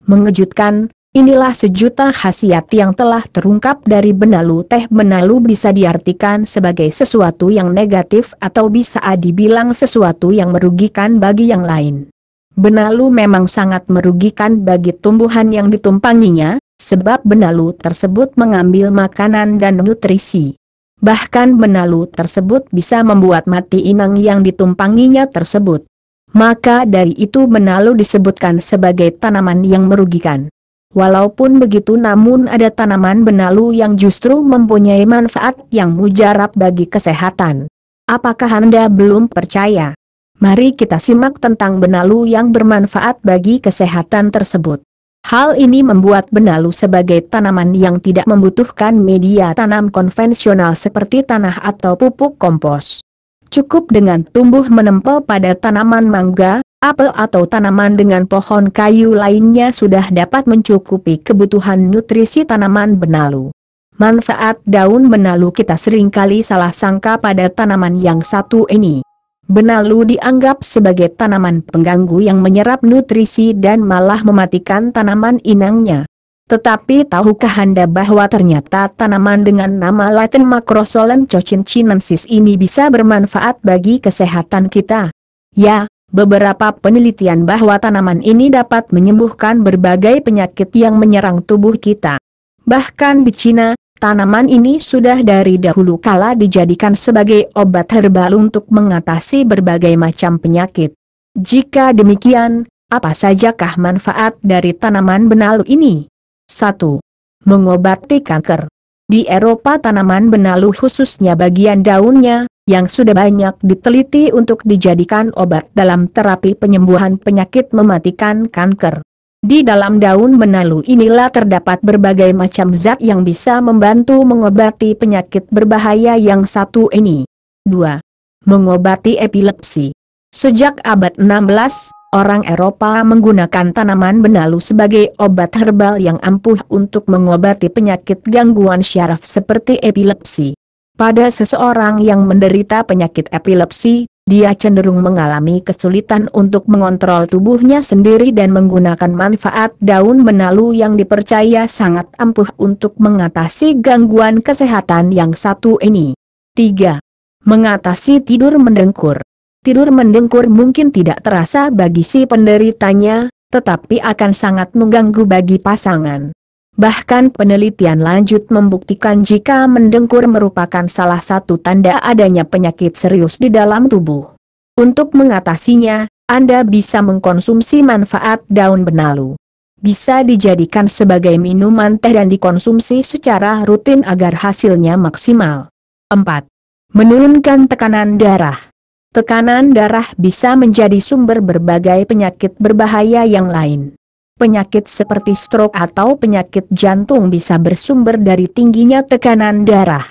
Mengejutkan, inilah sejuta khasiat yang telah terungkap dari benalu. Teh benalu bisa diartikan sebagai sesuatu yang negatif atau bisa dibilang sesuatu yang merugikan bagi yang lain. Benalu memang sangat merugikan bagi tumbuhan yang ditumpanginya, sebab benalu tersebut mengambil makanan dan nutrisi. Bahkan benalu tersebut bisa membuat mati inang yang ditumpanginya tersebut. Maka dari itu benalu disebutkan sebagai tanaman yang merugikan. Walaupun begitu namun ada tanaman benalu yang justru mempunyai manfaat yang mujarab bagi kesehatan. Apakah Anda belum percaya? Mari kita simak tentang benalu yang bermanfaat bagi kesehatan tersebut. Hal ini membuat benalu sebagai tanaman yang tidak membutuhkan media tanam konvensional seperti tanah atau pupuk kompos. Cukup dengan tumbuh menempel pada tanaman mangga, apel atau tanaman dengan pohon kayu lainnya sudah dapat mencukupi kebutuhan nutrisi tanaman benalu. Manfaat daun benalu kita seringkali salah sangka pada tanaman yang satu ini. Benalu dianggap sebagai tanaman pengganggu yang menyerap nutrisi dan malah mematikan tanaman inangnya. Tetapi tahukah Anda bahwa ternyata tanaman dengan nama Latin Macrosolon cochinensis ini bisa bermanfaat bagi kesehatan kita? Ya, beberapa penelitian bahwa tanaman ini dapat menyembuhkan berbagai penyakit yang menyerang tubuh kita. Bahkan di Cina, tanaman ini sudah dari dahulu kala dijadikan sebagai obat herbal untuk mengatasi berbagai macam penyakit. Jika demikian, apa sajakah manfaat dari tanaman benalu ini? 1. Mengobati kanker. Di Eropa tanaman benalu khususnya bagian daunnya, yang sudah banyak diteliti untuk dijadikan obat dalam terapi penyembuhan penyakit mematikan kanker. Di dalam daun benalu inilah terdapat berbagai macam zat yang bisa membantu mengobati penyakit berbahaya yang satu ini. 2. Mengobati epilepsi. Sejak abad 16, orang Eropa menggunakan tanaman benalu sebagai obat herbal yang ampuh untuk mengobati penyakit gangguan syaraf seperti epilepsi. Pada seseorang yang menderita penyakit epilepsi, dia cenderung mengalami kesulitan untuk mengontrol tubuhnya sendiri dan menggunakan manfaat daun benalu yang dipercaya sangat ampuh untuk mengatasi gangguan kesehatan yang satu ini. 3. Mengatasi tidur mendengkur. Tidur mendengkur mungkin tidak terasa bagi si penderitanya, tetapi akan sangat mengganggu bagi pasangan. Bahkan penelitian lanjut membuktikan jika mendengkur merupakan salah satu tanda adanya penyakit serius di dalam tubuh. Untuk mengatasinya, Anda bisa mengkonsumsi manfaat daun benalu. Bisa dijadikan sebagai minuman teh dan dikonsumsi secara rutin agar hasilnya maksimal. 4. Menurunkan tekanan darah. Tekanan darah bisa menjadi sumber berbagai penyakit berbahaya yang lain. Penyakit seperti stroke atau penyakit jantung bisa bersumber dari tingginya tekanan darah.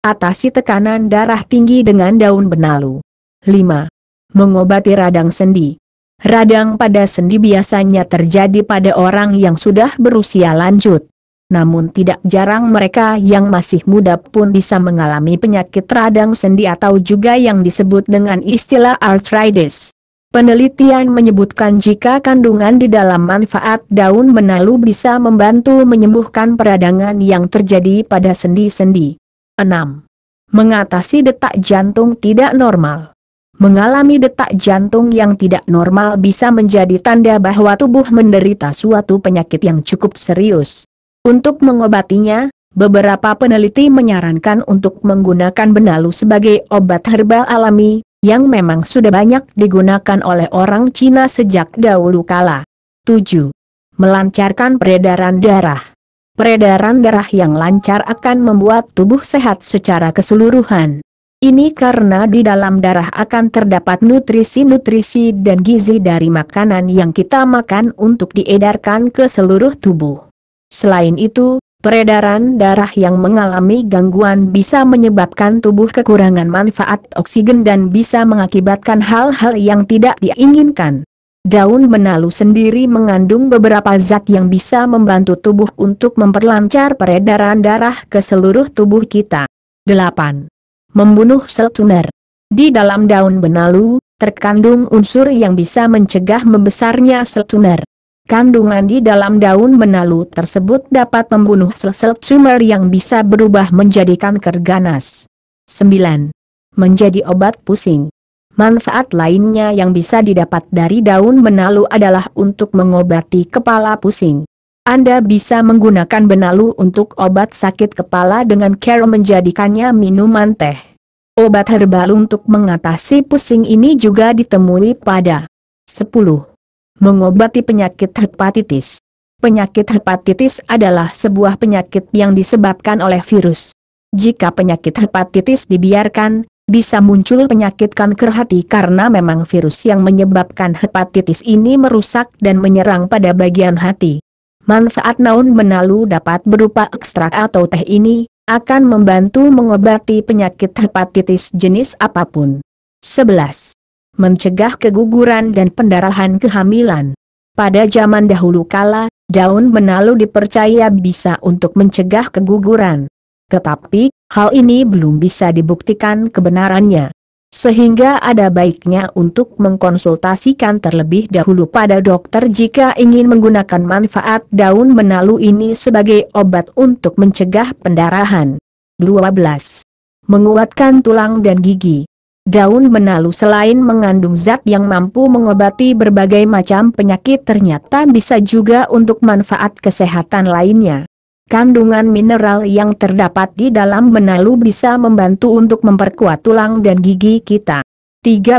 Atasi tekanan darah tinggi dengan daun benalu. 5. Mengobati radang sendi. Radang pada sendi biasanya terjadi pada orang yang sudah berusia lanjut. Namun tidak jarang mereka yang masih muda pun bisa mengalami penyakit radang sendi atau juga yang disebut dengan istilah arthritis. Penelitian menyebutkan jika kandungan di dalam manfaat daun benalu bisa membantu menyembuhkan peradangan yang terjadi pada sendi-sendi. 6. Mengatasi detak jantung tidak normal. Mengalami detak jantung yang tidak normal bisa menjadi tanda bahwa tubuh menderita suatu penyakit yang cukup serius. Untuk mengobatinya, beberapa peneliti menyarankan untuk menggunakan benalu sebagai obat herbal alami, yang memang sudah banyak digunakan oleh orang Cina sejak dahulu kala. 7. Melancarkan peredaran darah. Peredaran darah yang lancar akan membuat tubuh sehat secara keseluruhan. Ini karena di dalam darah akan terdapat nutrisi-nutrisi dan gizi dari makanan yang kita makan untuk diedarkan ke seluruh tubuh. Selain itu, peredaran darah yang mengalami gangguan bisa menyebabkan tubuh kekurangan manfaat oksigen dan bisa mengakibatkan hal-hal yang tidak diinginkan. Daun benalu sendiri mengandung beberapa zat yang bisa membantu tubuh untuk memperlancar peredaran darah ke seluruh tubuh kita. 8. Membunuh sel tumor. Di dalam daun benalu, terkandung unsur yang bisa mencegah membesarnya sel tumor. Kandungan di dalam daun benalu tersebut dapat membunuh sel-sel tumor yang bisa berubah menjadi kanker ganas. 9. Menjadi obat pusing. Manfaat lainnya yang bisa didapat dari daun benalu adalah untuk mengobati kepala pusing. Anda bisa menggunakan benalu untuk obat sakit kepala dengan cara menjadikannya minuman teh. Obat herbal untuk mengatasi pusing ini juga ditemui pada 10. Mengobati penyakit hepatitis. Penyakit hepatitis adalah sebuah penyakit yang disebabkan oleh virus. Jika penyakit hepatitis dibiarkan, bisa muncul penyakit kanker hati karena memang virus yang menyebabkan hepatitis ini merusak dan menyerang pada bagian hati. Manfaat daun benalu dapat berupa ekstrak atau teh ini, akan membantu mengobati penyakit hepatitis jenis apapun. 11. Mencegah keguguran dan pendarahan kehamilan. Pada zaman dahulu kala, daun benalu dipercaya bisa untuk mencegah keguguran. Tetapi, hal ini belum bisa dibuktikan kebenarannya. Sehingga ada baiknya untuk mengkonsultasikan terlebih dahulu pada dokter jika ingin menggunakan manfaat daun benalu ini sebagai obat untuk mencegah pendarahan. 12. Menguatkan tulang dan gigi. Daun benalu selain mengandung zat yang mampu mengobati berbagai macam penyakit ternyata bisa juga untuk manfaat kesehatan lainnya. Kandungan mineral yang terdapat di dalam benalu bisa membantu untuk memperkuat tulang dan gigi kita. 13.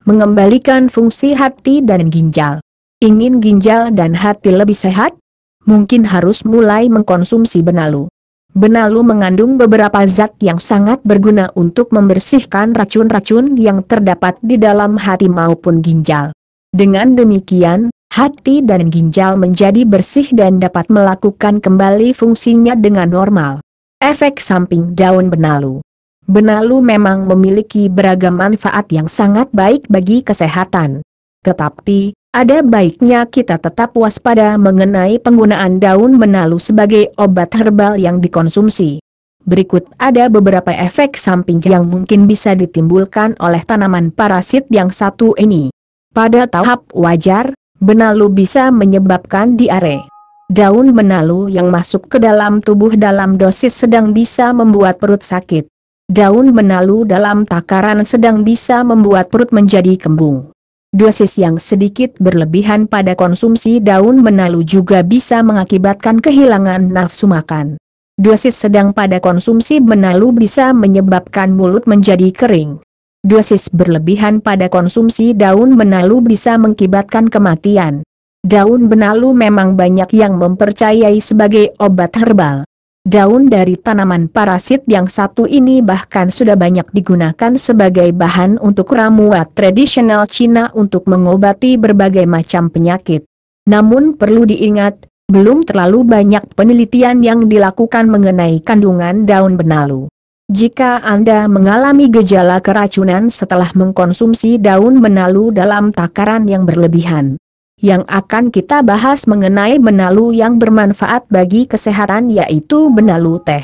Mengembalikan fungsi hati dan ginjal. Ingin ginjal dan hati lebih sehat? Mungkin harus mulai mengkonsumsi benalu. Benalu mengandung beberapa zat yang sangat berguna untuk membersihkan racun-racun yang terdapat di dalam hati maupun ginjal. Dengan demikian, hati dan ginjal menjadi bersih dan dapat melakukan kembali fungsinya dengan normal. Efek samping daun benalu. Benalu memang memiliki beragam manfaat yang sangat baik bagi kesehatan. Tetapi, ada baiknya kita tetap waspada mengenai penggunaan daun benalu sebagai obat herbal yang dikonsumsi. Berikut ada beberapa efek samping yang mungkin bisa ditimbulkan oleh tanaman parasit yang satu ini. Pada tahap wajar, benalu bisa menyebabkan diare. Daun benalu yang masuk ke dalam tubuh dalam dosis sedang bisa membuat perut sakit. Daun benalu dalam takaran sedang bisa membuat perut menjadi kembung. Dosis yang sedikit berlebihan pada konsumsi daun benalu juga bisa mengakibatkan kehilangan nafsu makan. Dosis sedang pada konsumsi benalu bisa menyebabkan mulut menjadi kering. Dosis berlebihan pada konsumsi daun benalu bisa mengakibatkan kematian. Daun benalu memang banyak yang mempercayai sebagai obat herbal. Daun dari tanaman parasit yang satu ini bahkan sudah banyak digunakan sebagai bahan untuk ramuan tradisional Cina untuk mengobati berbagai macam penyakit. Namun perlu diingat, belum terlalu banyak penelitian yang dilakukan mengenai kandungan daun benalu. Jika Anda mengalami gejala keracunan setelah mengkonsumsi daun benalu dalam takaran yang berlebihan, yang akan kita bahas mengenai benalu yang bermanfaat bagi kesehatan yaitu benalu teh.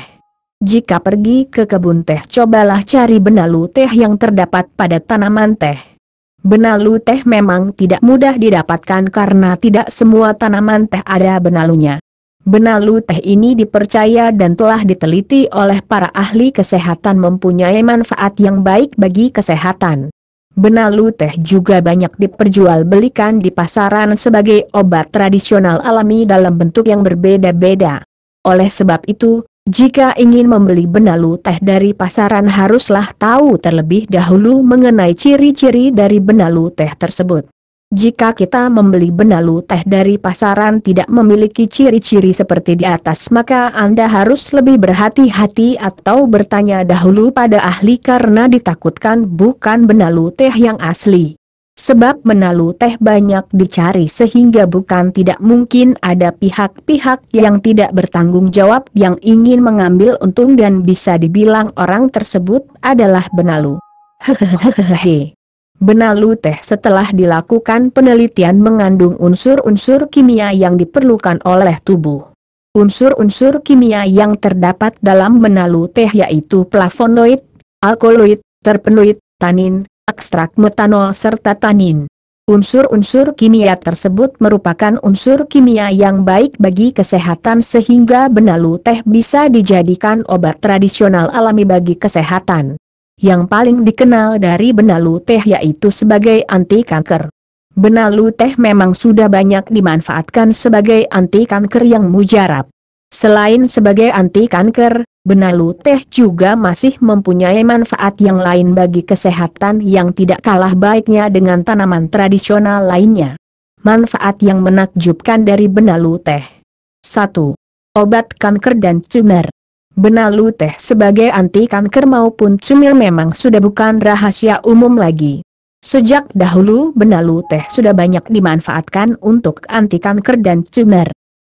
Jika pergi ke kebun teh cobalah cari benalu teh yang terdapat pada tanaman teh. Benalu teh memang tidak mudah didapatkan karena tidak semua tanaman teh ada benalunya. Benalu teh ini dipercaya dan telah diteliti oleh para ahli kesehatan mempunyai manfaat yang baik bagi kesehatan. Benalu teh juga banyak diperjualbelikan di pasaran sebagai obat tradisional alami dalam bentuk yang berbeda-beda. Oleh sebab itu, jika ingin membeli benalu teh dari pasaran haruslah tahu terlebih dahulu mengenai ciri-ciri dari benalu teh tersebut. Jika kita membeli benalu teh dari pasaran tidak memiliki ciri-ciri seperti di atas maka Anda harus lebih berhati-hati atau bertanya dahulu pada ahli karena ditakutkan bukan benalu teh yang asli. Sebab benalu teh banyak dicari sehingga bukan tidak mungkin ada pihak-pihak yang tidak bertanggung jawab yang ingin mengambil untung dan bisa dibilang orang tersebut adalah benalu. Hehehehe. Benalu teh setelah dilakukan penelitian mengandung unsur-unsur kimia yang diperlukan oleh tubuh. Unsur-unsur kimia yang terdapat dalam benalu teh yaitu flavonoid, alkaloid, terpenoid, tanin, ekstrak metanol serta tanin. Unsur-unsur kimia tersebut merupakan unsur kimia yang baik bagi kesehatan sehingga benalu teh bisa dijadikan obat tradisional alami bagi kesehatan. Yang paling dikenal dari benalu teh yaitu sebagai anti kanker. Benalu teh memang sudah banyak dimanfaatkan sebagai anti kanker yang mujarab. Selain sebagai anti kanker, benalu teh juga masih mempunyai manfaat yang lain bagi kesehatan yang tidak kalah baiknya dengan tanaman tradisional lainnya. Manfaat yang menakjubkan dari benalu teh. 1. Obat kanker dan tumor. Benalu teh sebagai anti kanker maupun tumor memang sudah bukan rahasia umum lagi. Sejak dahulu benalu teh sudah banyak dimanfaatkan untuk anti kanker dan tumor.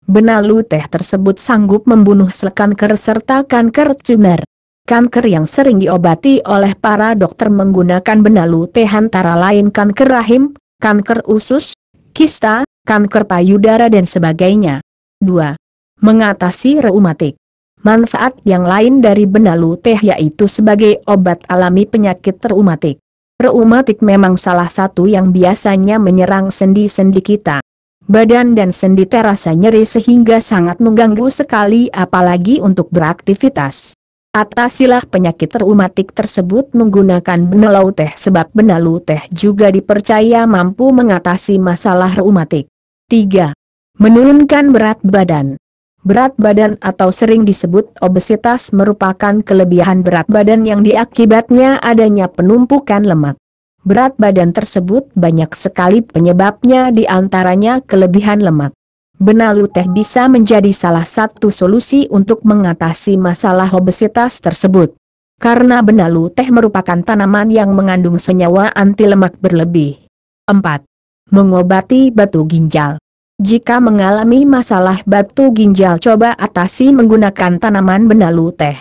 Benalu teh tersebut sanggup membunuh sel kanker serta kanker tumor. Kanker yang sering diobati oleh para dokter menggunakan benalu teh antara lain kanker rahim, kanker usus, kista, kanker payudara dan sebagainya. 2. Mengatasi reumatik. Manfaat yang lain dari benalu teh yaitu sebagai obat alami penyakit reumatik. Reumatik memang salah satu yang biasanya menyerang sendi-sendi kita. Badan dan sendi terasa nyeri sehingga sangat mengganggu sekali apalagi untuk beraktivitas. Atasilah penyakit reumatik tersebut menggunakan benalu teh sebab benalu teh juga dipercaya mampu mengatasi masalah reumatik. 3. Menurunkan berat badan. Berat badan atau sering disebut obesitas merupakan kelebihan berat badan yang diakibatnya adanya penumpukan lemak. Berat badan tersebut banyak sekali penyebabnya diantaranya kelebihan lemak. Benalu teh bisa menjadi salah satu solusi untuk mengatasi masalah obesitas tersebut. Karena benalu teh merupakan tanaman yang mengandung senyawa anti lemak berlebih. 4. Mengobati batu ginjal. Jika mengalami masalah batu ginjal coba atasi menggunakan tanaman benalu teh.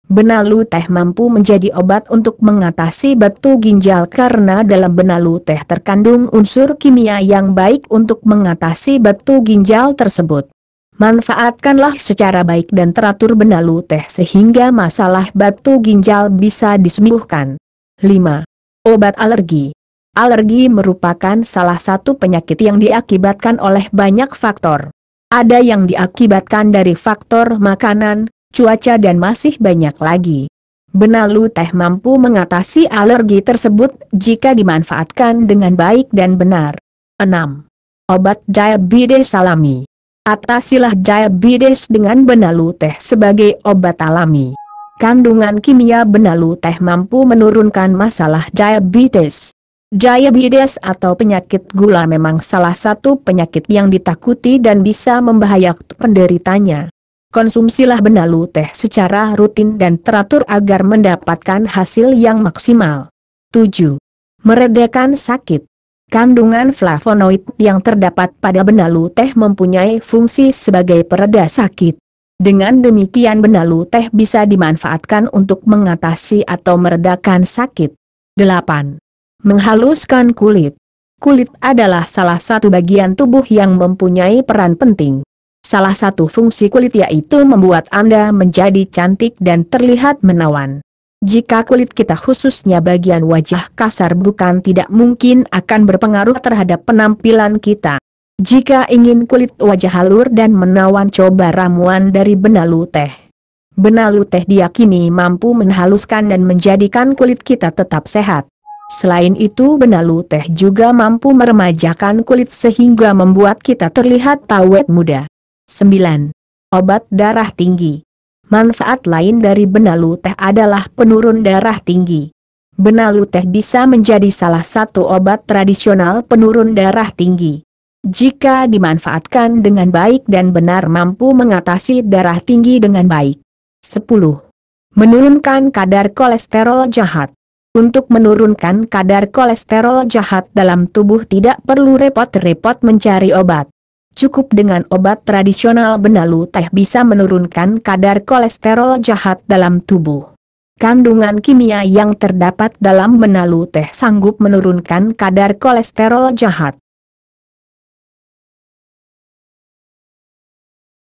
Benalu teh mampu menjadi obat untuk mengatasi batu ginjal karena dalam benalu teh terkandung unsur kimia yang baik untuk mengatasi batu ginjal tersebut. Manfaatkanlah secara baik dan teratur benalu teh sehingga masalah batu ginjal bisa disembuhkan. 5. Obat alergi. Alergi merupakan salah satu penyakit yang diakibatkan oleh banyak faktor. Ada yang diakibatkan dari faktor makanan, cuaca dan masih banyak lagi. Benalu teh mampu mengatasi alergi tersebut jika dimanfaatkan dengan baik dan benar. 6. Obat diabetes alami. Atasilah diabetes dengan benalu teh sebagai obat alami. Kandungan kimia benalu teh mampu menurunkan masalah diabetes. Diabetes atau penyakit gula memang salah satu penyakit yang ditakuti dan bisa membahayakan penderitanya. Konsumsilah benalu teh secara rutin dan teratur agar mendapatkan hasil yang maksimal. 7. Meredakan sakit. Kandungan flavonoid yang terdapat pada benalu teh mempunyai fungsi sebagai pereda sakit. Dengan demikian benalu teh bisa dimanfaatkan untuk mengatasi atau meredakan sakit. 8. Menghaluskan kulit. Kulit adalah salah satu bagian tubuh yang mempunyai peran penting. Salah satu fungsi kulit yaitu membuat Anda menjadi cantik dan terlihat menawan. Jika kulit kita khususnya bagian wajah kasar bukan tidak mungkin akan berpengaruh terhadap penampilan kita. Jika ingin kulit wajah halus dan menawan coba ramuan dari benalu teh. Benalu teh diyakini mampu menghaluskan dan menjadikan kulit kita tetap sehat. Selain itu benalu teh juga mampu meremajakan kulit sehingga membuat kita terlihat awet muda. 9. Obat darah tinggi. Manfaat lain dari benalu teh adalah penurun darah tinggi. Benalu teh bisa menjadi salah satu obat tradisional penurun darah tinggi. Jika dimanfaatkan dengan baik dan benar mampu mengatasi darah tinggi dengan baik. 10. Menurunkan kadar kolesterol jahat. Untuk menurunkan kadar kolesterol jahat dalam tubuh tidak perlu repot-repot mencari obat. Cukup dengan obat tradisional benalu teh bisa menurunkan kadar kolesterol jahat dalam tubuh. Kandungan kimia yang terdapat dalam benalu teh sanggup menurunkan kadar kolesterol jahat.